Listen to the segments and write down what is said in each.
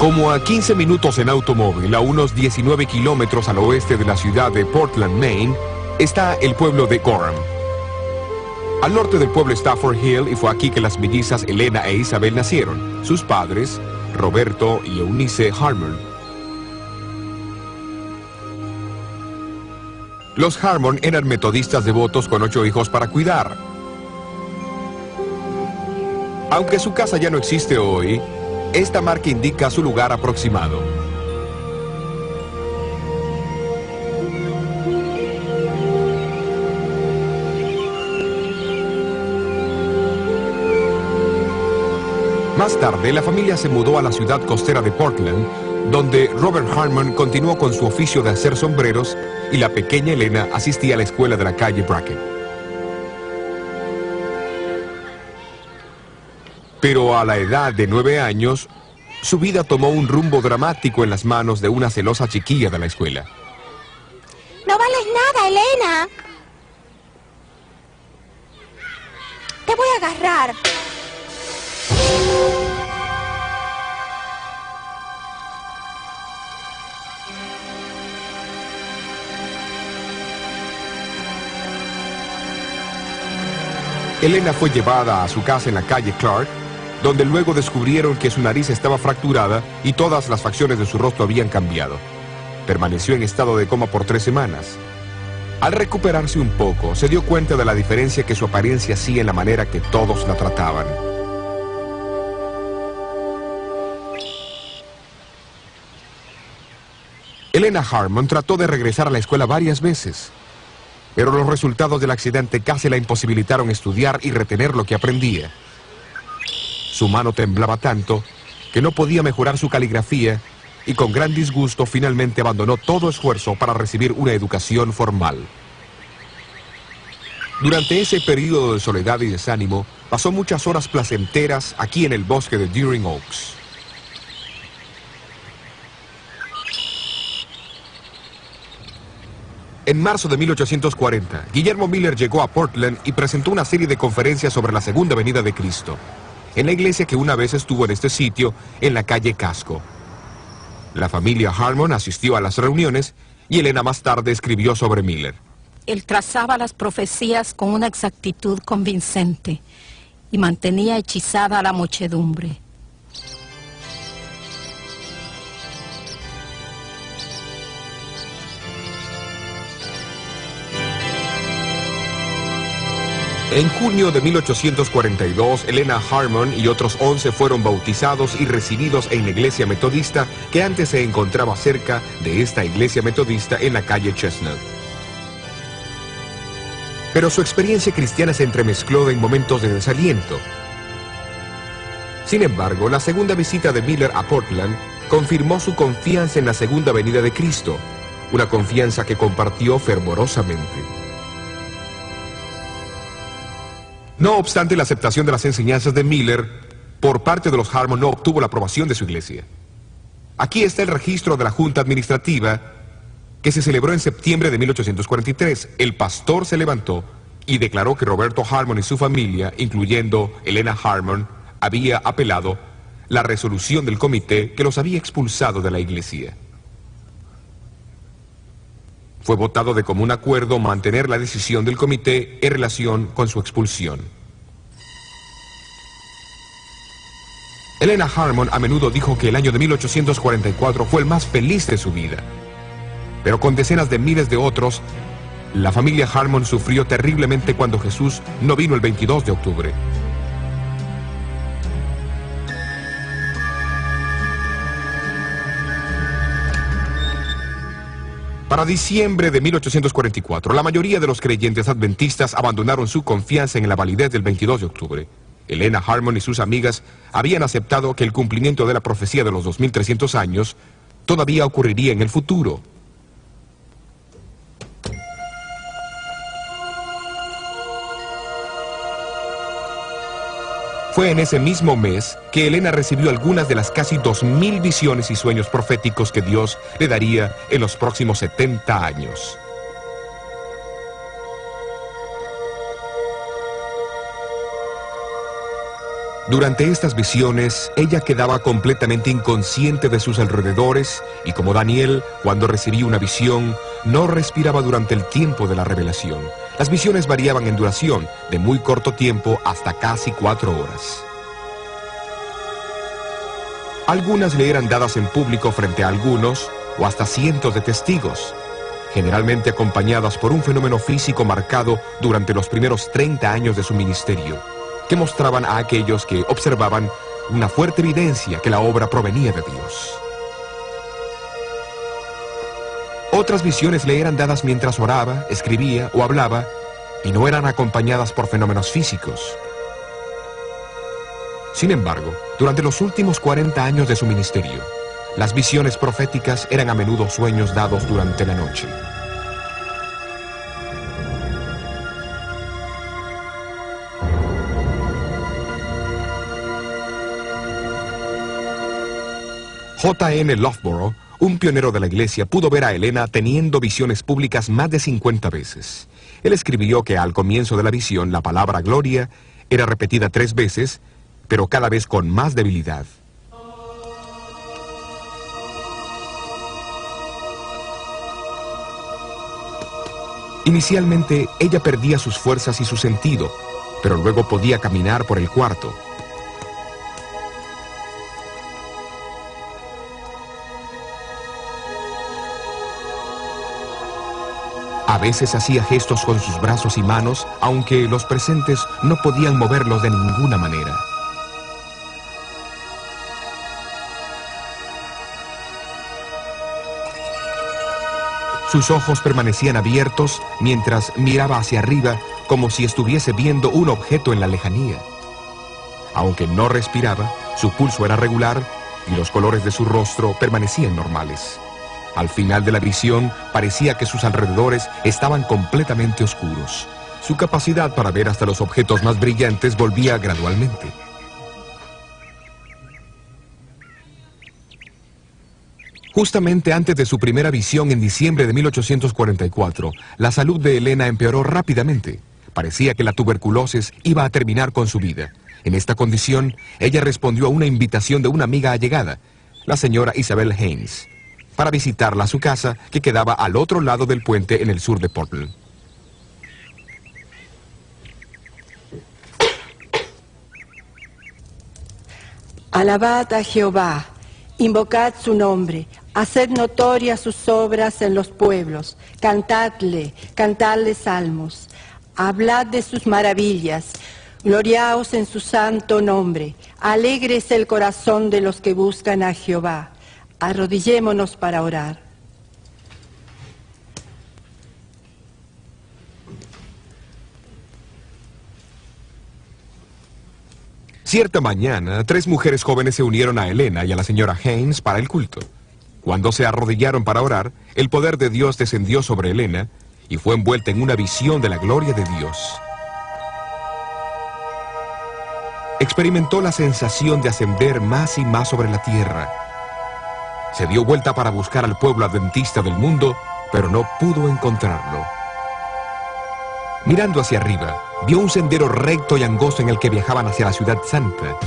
Como a 15 minutos en automóvil, a unos 19 kilómetros al oeste de la ciudad de Portland, Maine, está el pueblo de Gorham. Al norte del pueblo está Fort Hill, y fue aquí que las mellizas Elena e Isabel nacieron. Sus padres, Roberto y Eunice Harmon. Los Harmon eran metodistas devotos con 8 hijos para cuidar. Aunque su casa ya no existe hoy, esta marca indica su lugar aproximado. Más tarde, la familia se mudó a la ciudad costera de Portland, donde Robert Harmon continuó con su oficio de hacer sombreros y la pequeña Elena asistía a la escuela de la calle Bracken. Pero a la edad de 9 años, su vida tomó un rumbo dramático en las manos de una celosa chiquilla de la escuela. No vales nada, Elena. Te voy a agarrar. Elena fue llevada a su casa en la calle Clark, donde luego descubrieron que su nariz estaba fracturada y todas las facciones de su rostro habían cambiado. Permaneció en estado de coma por 3 semanas. Al recuperarse un poco, se dio cuenta de la diferencia que su apariencia hacía en la manera que todos la trataban. Elena Harmon trató de regresar a la escuela varias veces, pero los resultados del accidente casi la imposibilitaron estudiar y retener lo que aprendía. Su mano temblaba tanto que no podía mejorar su caligrafía y con gran disgusto finalmente abandonó todo esfuerzo para recibir una educación formal. Durante ese periodo de soledad y desánimo, pasó muchas horas placenteras aquí en el bosque de Deering Oaks. En marzo de 1840, Guillermo Miller llegó a Portland y presentó una serie de conferencias sobre la segunda venida de Cristo, en la iglesia que una vez estuvo en este sitio, en la calle Casco. La familia Harmon asistió a las reuniones y Elena más tarde escribió sobre Miller. Él trazaba las profecías con una exactitud convincente y mantenía hechizada a la muchedumbre. En junio de 1842, Elena Harmon y otros 11 fueron bautizados y recibidos en la iglesia metodista que antes se encontraba cerca de esta iglesia metodista en la calle Chestnut. Pero su experiencia cristiana se entremezcló en momentos de desaliento. Sin embargo, la segunda visita de Miller a Portland confirmó su confianza en la segunda venida de Cristo, una confianza que compartió fervorosamente. No obstante, la aceptación de las enseñanzas de Miller por parte de los Harmon no obtuvo la aprobación de su iglesia. Aquí está el registro de la Junta Administrativa que se celebró en septiembre de 1843. El pastor se levantó y declaró que Roberto Harmon y su familia, incluyendo Elena Harmon, había apelado la resolución del comité que los había expulsado de la iglesia. Fue votado de común acuerdo mantener la decisión del comité en relación con su expulsión. Elena Harmon a menudo dijo que el año de 1844 fue el más feliz de su vida. Pero con decenas de miles de otros, la familia Harmon sufrió terriblemente cuando Jesús no vino el 22 de octubre. Para diciembre de 1844, la mayoría de los creyentes adventistas abandonaron su confianza en la validez del 22 de octubre. Elena Harmon y sus amigas habían aceptado que el cumplimiento de la profecía de los 2300 años todavía ocurriría en el futuro. Fue en ese mismo mes que Elena recibió algunas de las casi 2000 visiones y sueños proféticos que Dios le daría en los próximos 70 años. Durante estas visiones, ella quedaba completamente inconsciente de sus alrededores y como Daniel, cuando recibía una visión, no respiraba durante el tiempo de la revelación. Las visiones variaban en duración, de muy corto tiempo hasta casi 4 horas. Algunas le eran dadas en público frente a algunos o hasta cientos de testigos, generalmente acompañadas por un fenómeno físico marcado durante los primeros 30 años de su ministerio, que mostraban a aquellos que observaban una fuerte evidencia que la obra provenía de Dios. Otras visiones le eran dadas mientras oraba, escribía o hablaba, y no eran acompañadas por fenómenos físicos. Sin embargo, durante los últimos 40 años de su ministerio, las visiones proféticas eran a menudo sueños dados durante la noche. J.N. Loughborough, un pionero de la iglesia, pudo ver a Elena teniendo visiones públicas más de 50 veces. Él escribió que al comienzo de la visión la palabra gloria era repetida 3 veces, pero cada vez con más debilidad. Inicialmente, ella perdía sus fuerzas y su sentido, pero luego podía caminar por el cuarto. A veces hacía gestos con sus brazos y manos, aunque los presentes no podían moverlos de ninguna manera. Sus ojos permanecían abiertos mientras miraba hacia arriba como si estuviese viendo un objeto en la lejanía. Aunque no respiraba, su pulso era regular y los colores de su rostro permanecían normales. Al final de la visión, parecía que sus alrededores estaban completamente oscuros. Su capacidad para ver hasta los objetos más brillantes volvía gradualmente. Justamente antes de su primera visión en diciembre de 1844, la salud de Elena empeoró rápidamente. Parecía que la tuberculosis iba a terminar con su vida. En esta condición, ella respondió a una invitación de una amiga allegada, la señora Isabel Haynes, para visitarla a su casa, que quedaba al otro lado del puente en el sur de Portland. Alabad a Jehová, invocad su nombre, haced notorias sus obras en los pueblos, cantadle salmos, hablad de sus maravillas, gloriaos en su santo nombre, alégrese el corazón de los que buscan a Jehová. Arrodillémonos para orar. Cierta mañana, 3 mujeres jóvenes se unieron a Elena y a la señora Haynes para el culto. Cuando se arrodillaron para orar, el poder de Dios descendió sobre Elena y fue envuelta en una visión de la gloria de Dios. Experimentó la sensación de ascender más y más sobre la tierra. Se dio vuelta para buscar al pueblo adventista del mundo, pero no pudo encontrarlo. Mirando hacia arriba, vio un sendero recto y angosto en el que viajaban hacia la ciudad santa.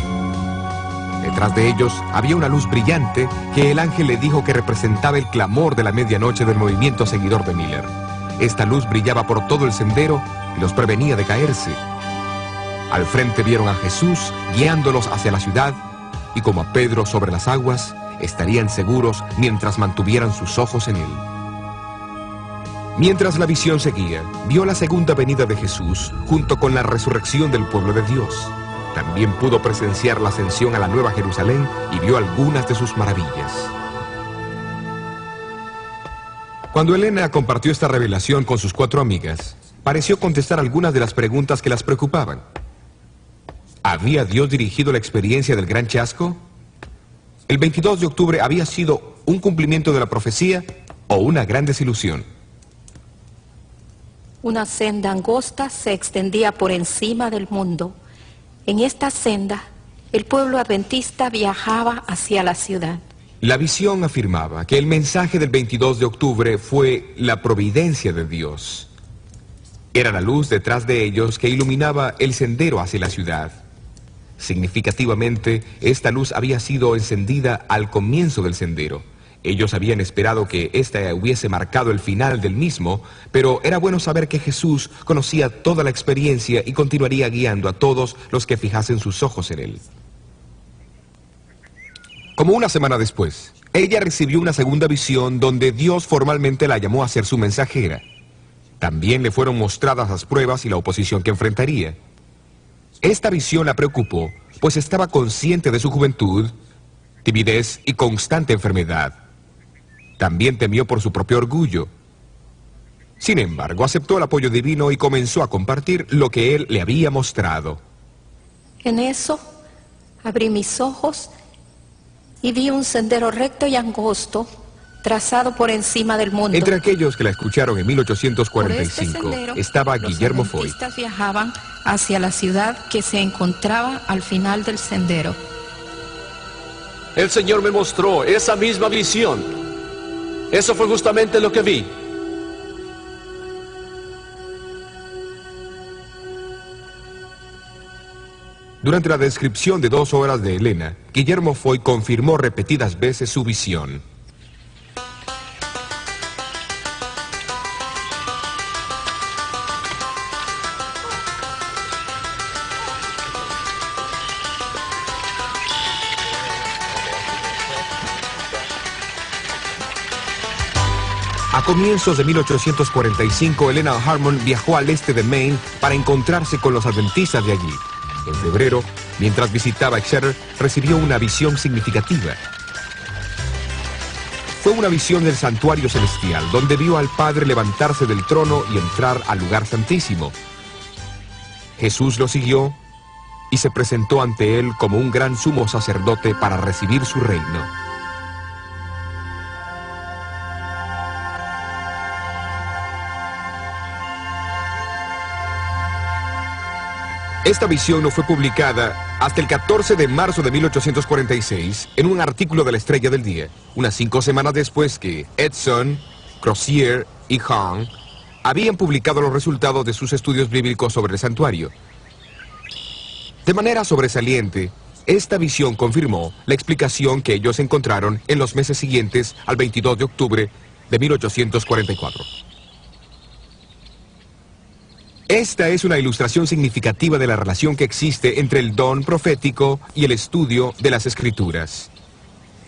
Detrás de ellos había una luz brillante que el ángel le dijo que representaba el clamor de la medianoche del movimiento seguidor de Miller. Esta luz brillaba por todo el sendero y los prevenía de caerse. Al frente vieron a Jesús guiándolos hacia la ciudad y como a Pedro sobre las aguas, estarían seguros mientras mantuvieran sus ojos en él. Mientras la visión seguía, vio la segunda venida de Jesús junto con la resurrección del pueblo de Dios. También pudo presenciar la ascensión a la Nueva Jerusalén y vio algunas de sus maravillas. Cuando Elena compartió esta revelación con sus 4 amigas, pareció contestar algunas de las preguntas que las preocupaban. ¿Había Dios dirigido la experiencia del gran chasco? ¿El 22 de octubre había sido un cumplimiento de la profecía o una gran desilusión? Una senda angosta se extendía por encima del mundo. En esta senda, el pueblo adventista viajaba hacia la ciudad. La visión afirmaba que el mensaje del 22 de octubre fue la providencia de Dios. Era la luz detrás de ellos que iluminaba el sendero hacia la ciudad. Significativamente, esta luz había sido encendida al comienzo del sendero. Ellos habían esperado que ésta hubiese marcado el final del mismo, pero era bueno saber que Jesús conocía toda la experiencia y continuaría guiando a todos los que fijasen sus ojos en él. Como una semana después, ella recibió una segunda visión donde Dios formalmente la llamó a ser su mensajera. También le fueron mostradas las pruebas y la oposición que enfrentaría. Esta visión la preocupó, pues estaba consciente de su juventud, timidez y constante enfermedad. También temió por su propio orgullo. Sin embargo, aceptó el apoyo divino y comenzó a compartir lo que él le había mostrado. En eso, abrí mis ojos y vi un sendero recto y angosto, trazado por encima del mundo. Entre aquellos que la escucharon en Por 1845 este sendero, estaba los Guillermo Foy. adventistas viajaban hacia la ciudad que se encontraba al final del sendero. El Señor me mostró esa misma visión. Eso fue justamente lo que vi. Durante la descripción de 2 horas de Elena, Guillermo Foy confirmó repetidas veces su visión. A comienzos de 1845, Elena Harmon viajó al este de Maine para encontrarse con los adventistas de allí. En febrero, mientras visitaba Exeter, recibió una visión significativa. Fue una visión del santuario celestial, donde vio al Padre levantarse del trono y entrar al lugar santísimo. Jesús lo siguió y se presentó ante él como un gran sumo sacerdote para recibir su reino. Esta visión no fue publicada hasta el 14 de marzo de 1846 en un artículo de la Estrella del Día, unas 5 semanas después que Edson, Crozier y Hahn habían publicado los resultados de sus estudios bíblicos sobre el santuario. De manera sobresaliente, esta visión confirmó la explicación que ellos encontraron en los meses siguientes al 22 de octubre de 1844. Esta es una ilustración significativa de la relación que existe entre el don profético y el estudio de las Escrituras.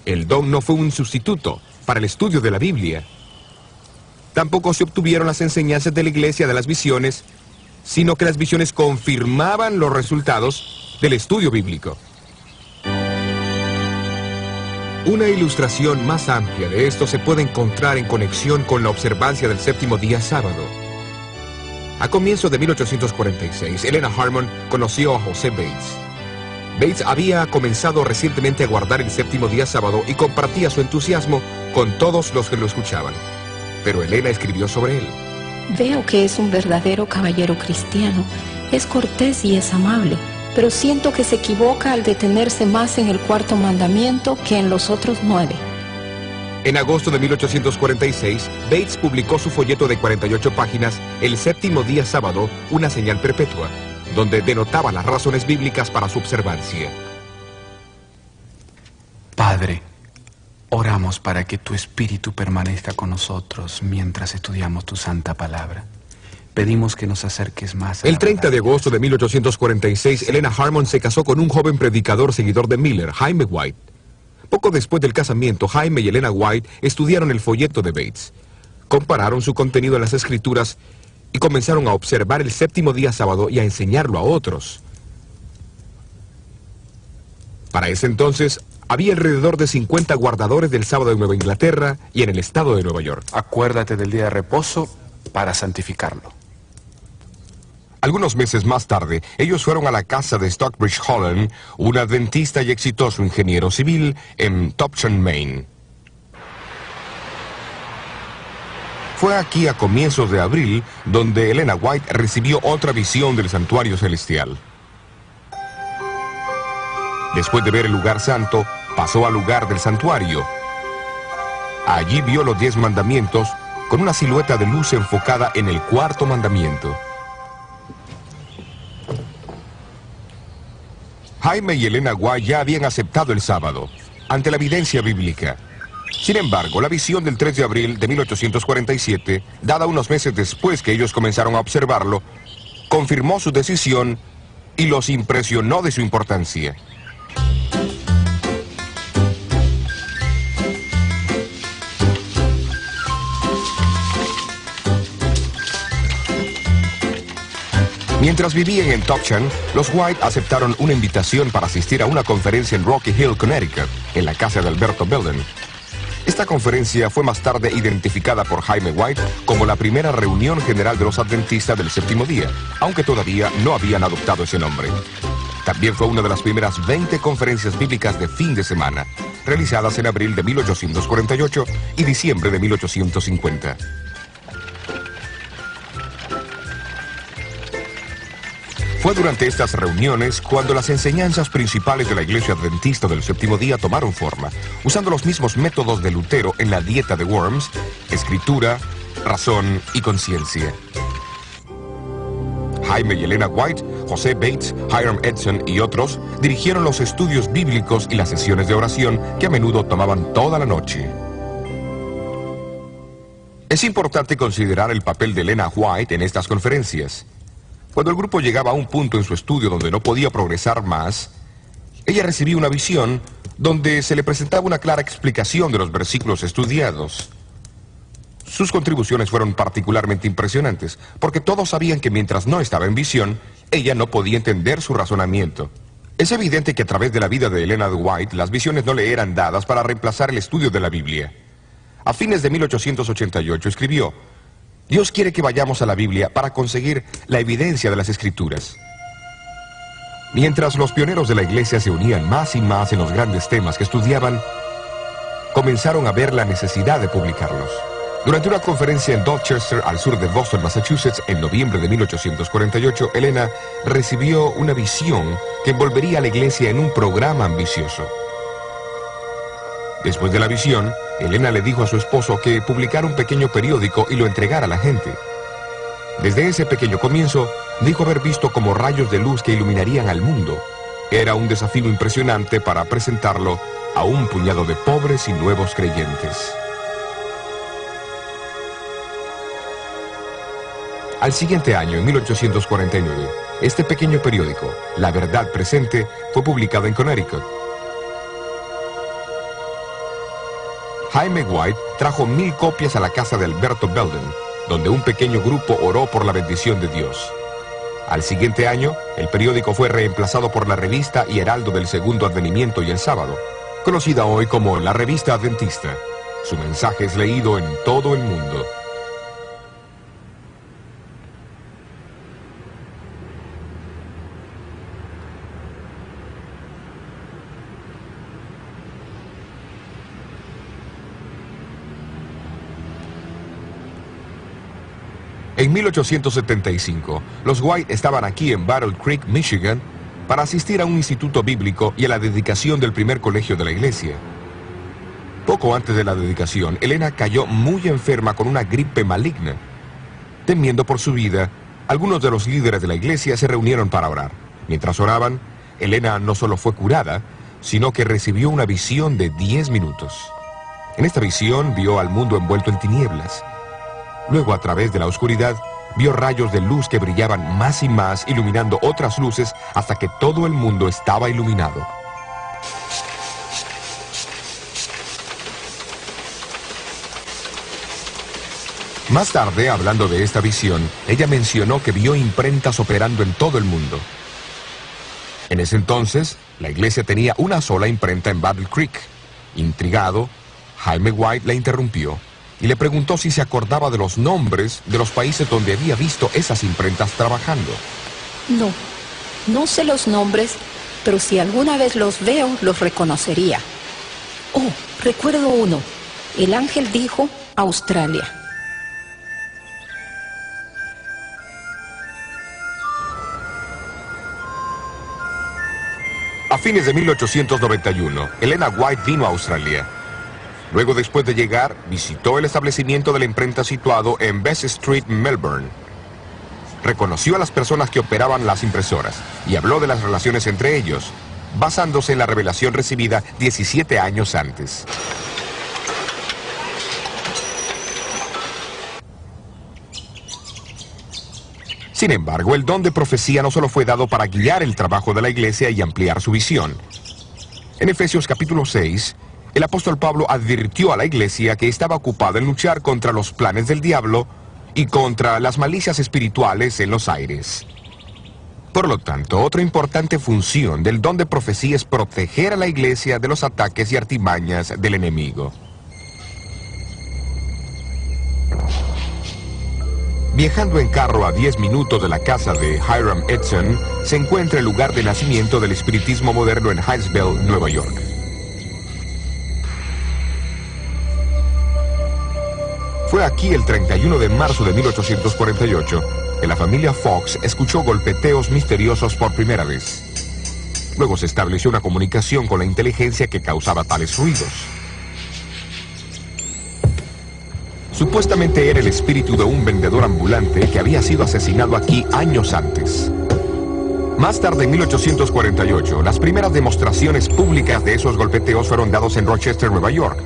El don no fue un sustituto para el estudio de la Biblia. Tampoco se obtuvieron las enseñanzas de la Iglesia de las visiones, sino que las visiones confirmaban los resultados del estudio bíblico. Una ilustración más amplia de esto se puede encontrar en conexión con la observancia del séptimo día sábado. A comienzos de 1846, Elena Harmon conoció a José Bates. Bates había comenzado recientemente a guardar el séptimo día sábado y compartía su entusiasmo con todos los que lo escuchaban. Pero Elena escribió sobre él. Veo que es un verdadero caballero cristiano. Es cortés y es amable, pero siento que se equivoca al detenerse más en el 4º mandamiento que en los otros 9. En agosto de 1846, Bates publicó su folleto de 48 páginas, El séptimo día sábado, una señal perpetua, donde denotaba las razones bíblicas para su observancia. Padre, oramos para que tu Espíritu permanezca con nosotros mientras estudiamos tu santa palabra. Pedimos que nos acerques más a El 30 de agosto de 1846, Elena Harmon se casó con un joven predicador seguidor de Miller, Jaime White. Poco después del casamiento, Jaime y Elena White estudiaron el folleto de Bates, compararon su contenido en las Escrituras y comenzaron a observar el séptimo día sábado y a enseñarlo a otros. Para ese entonces, había alrededor de 50 guardadores del sábado en Nueva Inglaterra y en el estado de Nueva York. Acuérdate del día de reposo para santificarlo. Algunos meses más tarde, ellos fueron a la casa de Stockbridge Holland, un adventista y exitoso ingeniero civil en Topsham, Maine. Fue aquí a comienzos de abril donde Elena White recibió otra visión del santuario celestial. Después de ver el lugar santo, pasó al lugar del santuario. Allí vio los 10 mandamientos con una silueta de luz enfocada en el 4º mandamiento. Jaime y Elena White ya habían aceptado el sábado, ante la evidencia bíblica. Sin embargo, la visión del 3 de abril de 1847, dada unos meses después que ellos comenzaron a observarlo, confirmó su decisión y los impresionó de su importancia. Mientras vivían en Topsham, los White aceptaron una invitación para asistir a una conferencia en Rocky Hill, Connecticut, en la casa de Alberto Belden. Esta conferencia fue más tarde identificada por Jaime White como la primera reunión general de los adventistas del séptimo día, aunque todavía no habían adoptado ese nombre. También fue una de las primeras 20 conferencias bíblicas de fin de semana, realizadas en abril de 1848 y diciembre de 1850. Fue durante estas reuniones cuando las enseñanzas principales de la Iglesia Adventista del Séptimo Día tomaron forma, usando los mismos métodos de Lutero en la dieta de Worms: escritura, razón y conciencia. Jaime y Elena White, José Bates, Hiram Edson y otros dirigieron los estudios bíblicos y las sesiones de oración que a menudo tomaban toda la noche. Es importante considerar el papel de Elena White en estas conferencias. Cuando el grupo llegaba a un punto en su estudio donde no podía progresar más, ella recibía una visión donde se le presentaba una clara explicación de los versículos estudiados. Sus contribuciones fueron particularmente impresionantes, porque todos sabían que mientras no estaba en visión, ella no podía entender su razonamiento. Es evidente que a través de la vida de Elena White, las visiones no le eran dadas para reemplazar el estudio de la Biblia. A fines de 1888 escribió: Dios quiere que vayamos a la Biblia para conseguir la evidencia de las Escrituras. Mientras los pioneros de la Iglesia se unían más y más en los grandes temas que estudiaban, comenzaron a ver la necesidad de publicarlos. Durante una conferencia en Dorchester, al sur de Boston, Massachusetts, en noviembre de 1848, Elena recibió una visión que envolvería a la Iglesia en un programa ambicioso. Después de la visión, Elena le dijo a su esposo que publicara un pequeño periódico y lo entregara a la gente. Desde ese pequeño comienzo, dijo haber visto como rayos de luz que iluminarían al mundo. Era un desafío impresionante para presentarlo a un puñado de pobres y nuevos creyentes. Al siguiente año, en 1849, este pequeño periódico, La Verdad Presente, fue publicado en Connecticut. Jaime White trajo 1000 copias a la casa de Alberto Belden, donde un pequeño grupo oró por la bendición de Dios. Al siguiente año, el periódico fue reemplazado por la revista y Heraldo del Segundo Advenimiento y el Sábado, conocida hoy como la Revista Adventista. Su mensaje es leído en todo el mundo. En 1875, los White estaban aquí en Battle Creek, Michigan, para asistir a un instituto bíblico y a la dedicación del primer colegio de la iglesia. Poco antes de la dedicación, Elena cayó muy enferma con una gripe maligna. Temiendo por su vida, algunos de los líderes de la iglesia se reunieron para orar. Mientras oraban, Elena no solo fue curada, sino que recibió una visión de 10 minutos. En esta visión vio al mundo envuelto en tinieblas. Luego, a través de la oscuridad, vio rayos de luz que brillaban más y más, iluminando otras luces hasta que todo el mundo estaba iluminado. Más tarde, hablando de esta visión, ella mencionó que vio imprentas operando en todo el mundo. En ese entonces, la iglesia tenía una sola imprenta en Battle Creek. Intrigado, Jaime White la interrumpió y le preguntó si se acordaba de los nombres de los países donde había visto esas imprentas trabajando. No sé los nombres, pero si alguna vez los veo, los reconocería. Oh, recuerdo uno. El ángel dijo Australia. A fines de 1891, Elena White vino a Australia. Luego, después de llegar, visitó el establecimiento de la imprenta situado en Bess Street, Melbourne. Reconoció a las personas que operaban las impresoras y habló de las relaciones entre ellos. basándose en la revelación recibida 17 años antes. Sin embargo, el don de profecía no solo fue dado para guiar el trabajo de la iglesia y ampliar su visión. En Efesios capítulo 6, el apóstol Pablo advirtió a la iglesia que estaba ocupado en luchar contra los planes del diablo y contra las malicias espirituales en los aires. Por lo tanto, otra importante función del don de profecía es proteger a la iglesia de los ataques y artimañas del enemigo. Viajando en carro a 10 minutos de la casa de Hiram Edson, se encuentra el lugar de nacimiento del espiritismo moderno en Hillsville, Nueva York. Fue aquí el 31 de marzo de 1848 que la familia Fox escuchó golpeteos misteriosos por primera vez. Luego se estableció una comunicación con la inteligencia que causaba tales ruidos. Supuestamente era el espíritu de un vendedor ambulante que había sido asesinado aquí años antes. Más tarde, en 1848, las primeras demostraciones públicas de esos golpeteos fueron dados en Rochester, Nueva York.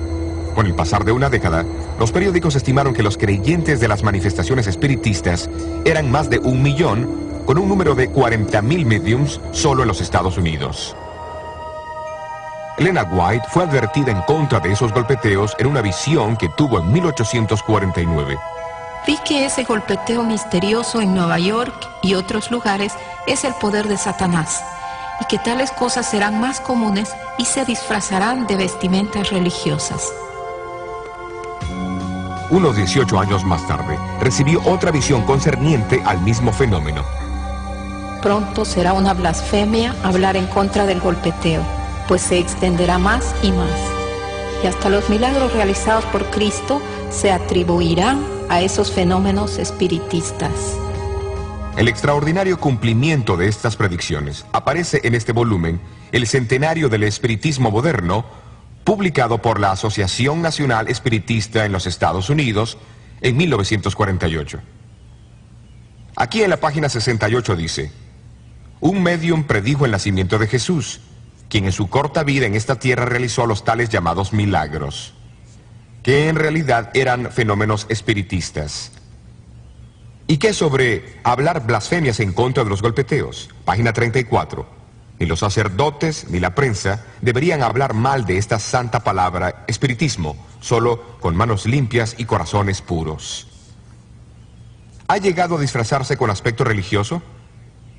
Con el pasar de una década, los periódicos estimaron que los creyentes de las manifestaciones espiritistas eran más de 1 millón, con un número de 40,000 mediums solo en los Estados Unidos. Elena White fue advertida en contra de esos golpeteos en una visión que tuvo en 1849. Vi que ese golpeteo misterioso en Nueva York y otros lugares es el poder de Satanás, y que tales cosas serán más comunes y se disfrazarán de vestimentas religiosas. Unos 18 años más tarde, recibió otra visión concerniente al mismo fenómeno. Pronto será una blasfemia hablar en contra del golpeteo, pues se extenderá más y más. Y hasta los milagros realizados por Cristo se atribuirán a esos fenómenos espiritistas. El extraordinario cumplimiento de estas predicciones aparece en este volumen, El Centenario del Espiritismo Moderno, publicado por la Asociación Nacional Espiritista en los Estados Unidos en 1948. Aquí en la página 68 dice: un médium predijo el nacimiento de Jesús, quien en su corta vida en esta tierra realizó los tales llamados milagros, que en realidad eran fenómenos espiritistas. ¿Y qué sobre hablar blasfemias en contra de los golpeteos? Página 34. Ni los sacerdotes ni la prensa deberían hablar mal de esta santa palabra espiritismo, solo con manos limpias y corazones puros. ¿Ha llegado a disfrazarse con aspecto religioso?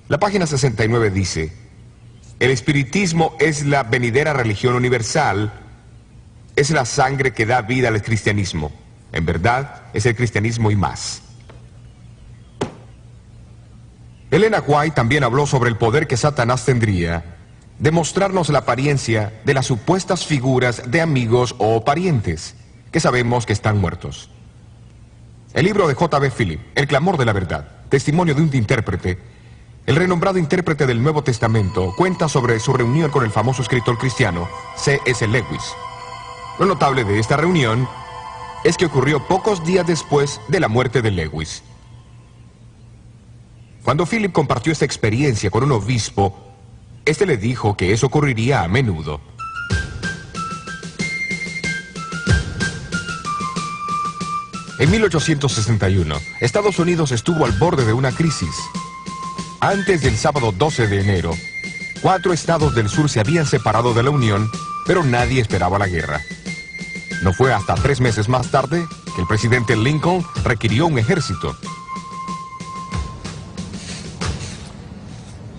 La página 69 dice: el espiritismo es la venidera religión universal, es la sangre que da vida al cristianismo. En verdad, es el cristianismo y más. Elena White también habló sobre el poder que Satanás tendría de mostrarnos la apariencia de las supuestas figuras de amigos o parientes que sabemos que están muertos. El libro de J.B. Philip, El clamor de la verdad, testimonio de un intérprete, el renombrado intérprete del Nuevo Testamento, cuenta sobre su reunión con el famoso escritor cristiano C.S. Lewis. Lo notable de esta reunión es que ocurrió pocos días después de la muerte de Lewis. Cuando Philip compartió esta experiencia con un obispo, este le dijo que eso ocurriría a menudo. En 1861, Estados Unidos estuvo al borde de una crisis. Antes del sábado 12 de enero, 4 estados del sur se habían separado de la Unión, pero nadie esperaba la guerra. No fue hasta 3 meses más tarde que el presidente Lincoln requirió un ejército.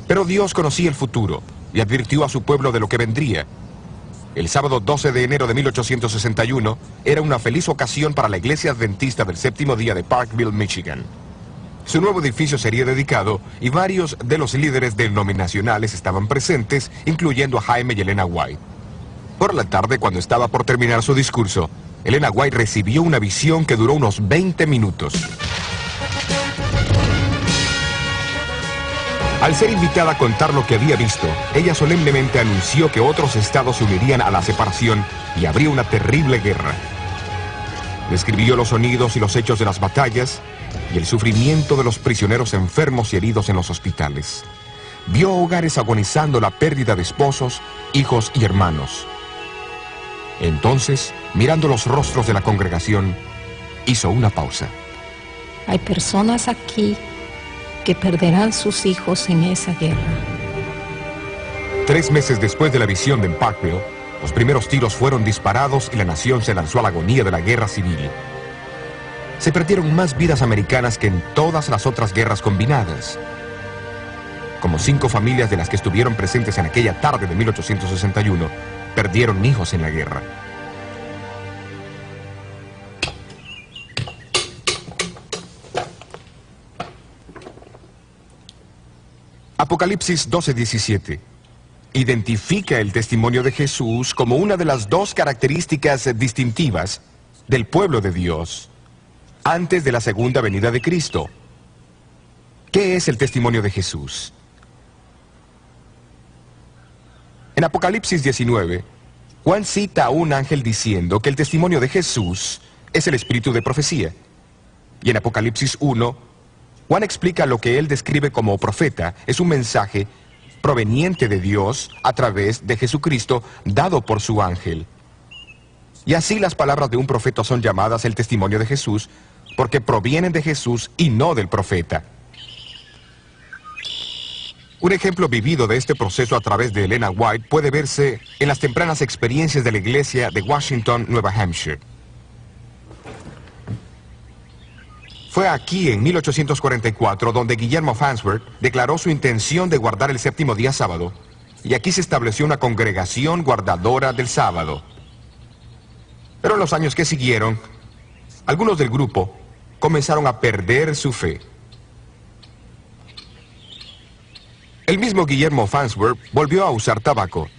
Pero Dios conocía el futuro y advirtió a su pueblo de lo que vendría. El sábado 12 de enero de 1861 era una feliz ocasión para la iglesia adventista del séptimo día de Parkville, Michigan. Su nuevo edificio sería dedicado y varios de los líderes denominacionales estaban presentes, incluyendo a Jaime y Elena White. Por la tarde, cuando estaba por terminar su discurso, Elena White recibió una visión que duró unos 20 minutos. Al ser invitada a contar lo que había visto, ella solemnemente anunció que otros estados se unirían a la separación y habría una terrible guerra. Describió los sonidos y los hechos de las batallas y el sufrimiento de los prisioneros enfermos y heridos en los hospitales. vio hogares agonizando la pérdida de esposos, hijos y hermanos. Entonces, mirando los rostros de la congregación, hizo una pausa. Hay personas aquí que perderán sus hijos en esa guerra. 3 meses después de la visión de Parkville, los primeros tiros fueron disparados y la nación se lanzó a la agonía de la guerra civil. Se perdieron más vidas americanas que en todas las otras guerras combinadas. Como 5 familias de las que estuvieron presentes en aquella tarde de 1861 perdieron hijos en la guerra. Apocalipsis 12:17 identifica el testimonio de Jesús como una de las 2 características distintivas del pueblo de Dios antes de la segunda venida de Cristo. ¿Qué es el testimonio de Jesús? En Apocalipsis 19, Juan cita a un ángel diciendo que el testimonio de Jesús es el espíritu de profecía. Y en Apocalipsis 1, Juan explica lo que él describe como profeta es un mensaje proveniente de Dios a través de Jesucristo dado por su ángel. Y así las palabras de un profeta son llamadas el testimonio de Jesús porque provienen de Jesús y no del profeta. Un ejemplo vivido de este proceso a través de Elena White puede verse en las tempranas experiencias de la iglesia de Washington, Nueva Hampshire. Fue aquí en 1844 donde Guillermo Farnsworth declaró su intención de guardar el séptimo día sábado, y aquí se estableció una congregación guardadora del sábado. Pero en los años que siguieron, algunos del grupo comenzaron a perder su fe. El mismo Guillermo Farnsworth volvió a usar tabaco,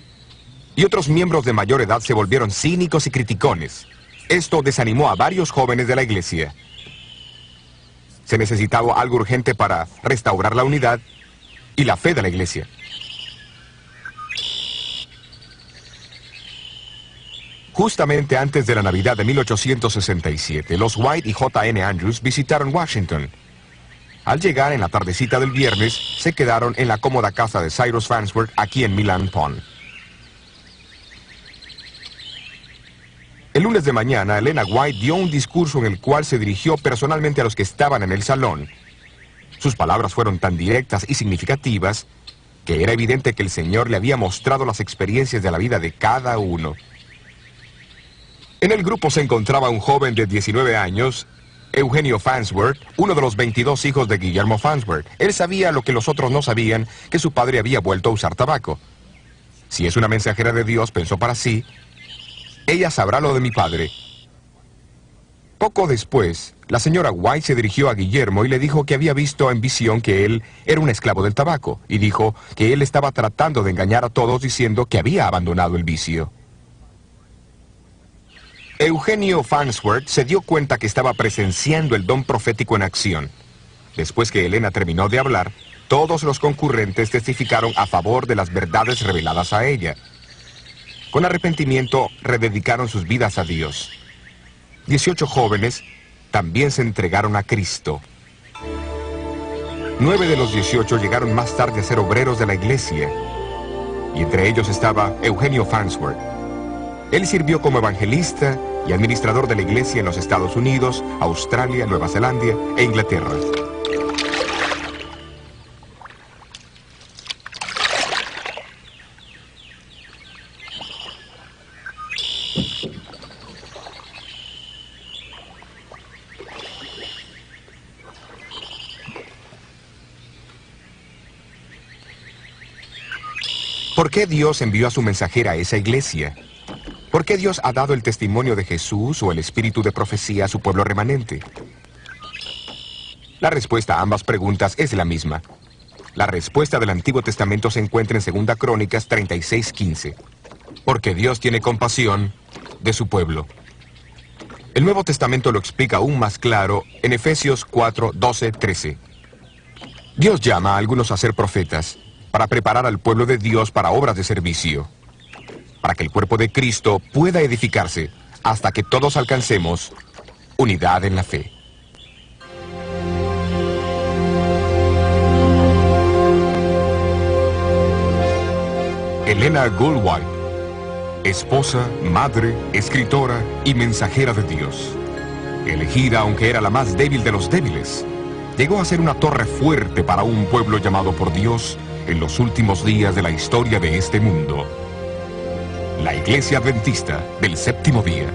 y otros miembros de mayor edad se volvieron cínicos y criticones. Esto desanimó a varios jóvenes de la iglesia. Se necesitaba algo urgente para restaurar la unidad y la fe de la iglesia. Justamente antes de la Navidad de 1867, los White y J.N. Andrews visitaron Washington. Al llegar en la tardecita del viernes, se quedaron en la cómoda casa de Cyrus Farnsworth aquí en Milan Pond. El lunes de mañana, Elena White dio un discurso en el cual se dirigió personalmente a los que estaban en el salón. Sus palabras fueron tan directas y significativas que era evidente que el Señor le había mostrado las experiencias de la vida de cada uno. En el grupo se encontraba un joven de 19 años, Eugenio Farnsworth, uno de los 22 hijos de Guillermo Farnsworth. Él sabía lo que los otros no sabían, que su padre había vuelto a usar tabaco. Si es una mensajera de Dios, pensó para sí, ella sabrá lo de mi padre. Poco después, la señora White se dirigió a Guillermo y le dijo que había visto en visión que él era un esclavo del tabaco, y dijo que él estaba tratando de engañar a todos diciendo que había abandonado el vicio. Eugenio Farnsworth se dio cuenta que estaba presenciando el don profético en acción. Después que Elena terminó de hablar, todos los concurrentes testificaron a favor de las verdades reveladas a ella. Con arrepentimiento, rededicaron sus vidas a Dios. 18 jóvenes también se entregaron a Cristo. 9 de los 18 llegaron más tarde a ser obreros de la iglesia, y entre ellos estaba Eugenio Farnsworth. Él sirvió como evangelista y administrador de la iglesia en los Estados Unidos, Australia, Nueva Zelanda e Inglaterra. ¿Por qué Dios envió a su mensajera a esa iglesia? ¿Por qué Dios ha dado el testimonio de Jesús o el espíritu de profecía a su pueblo remanente? La respuesta a ambas preguntas es la misma. La respuesta del Antiguo Testamento se encuentra en 2 Crónicas 36:15. Porque Dios tiene compasión de su pueblo. El Nuevo Testamento lo explica aún más claro en Efesios 4:12-13. Dios llama a algunos a ser profetas para preparar al pueblo de Dios para obras de servicio, para que el cuerpo de Cristo pueda edificarse hasta que todos alcancemos unidad en la fe. Elena Goldwhite, esposa, madre, escritora y mensajera de Dios. Elegida aunque era la más débil de los débiles, llegó a ser una torre fuerte para un pueblo llamado por Dios en los últimos días de la historia de este mundo. La Iglesia Adventista del Séptimo Día.